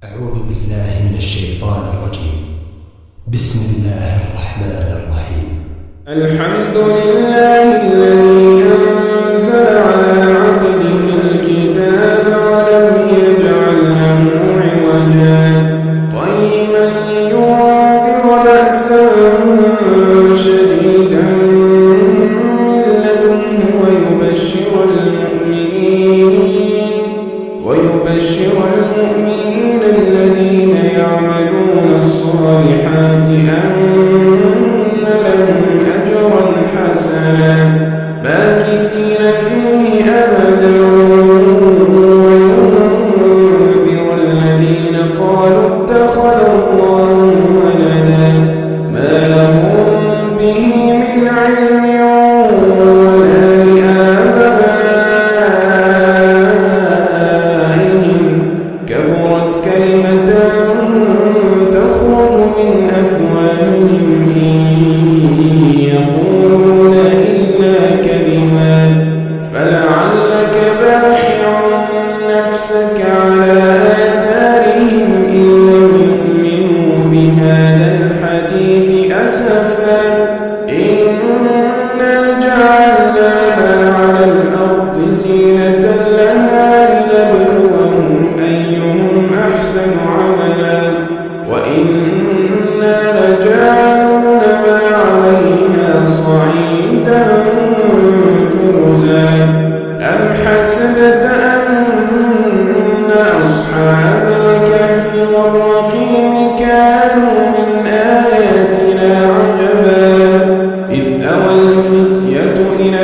أعوذ بالله من الشيطان الرجيم. بسم الله الرحمن الرحيم. الحمد لله الذي أنزل على عبده الكتاب ولم يجعل له عوجا قيما لينذر بأسا شديدا من لدنه ويبشر المؤمنين الذين يعملون الصالحات أن لهم أجرا حسنا ماكثين فيه أبدا وينذر الذين قالوا اتخذ الله ولدا ما لهم به من علم ولا لآبائهم كبرت كلمة تخرج من أفواههم يقولون إلا كذبا فلعلك باخع نفسك على آثارهم إن لم يؤمنوا بهذا الحديث أسفا إنا جعلنا ما على الأرض زينة لها لنبلوهم أيهم أحسن عملا وإنا لجعلون ما عليها صعيدا جرزا أم حسبت أن أصحاب الكهف والرقيم كانوا من آياتنا عجبا إذ أوى الفتية إلى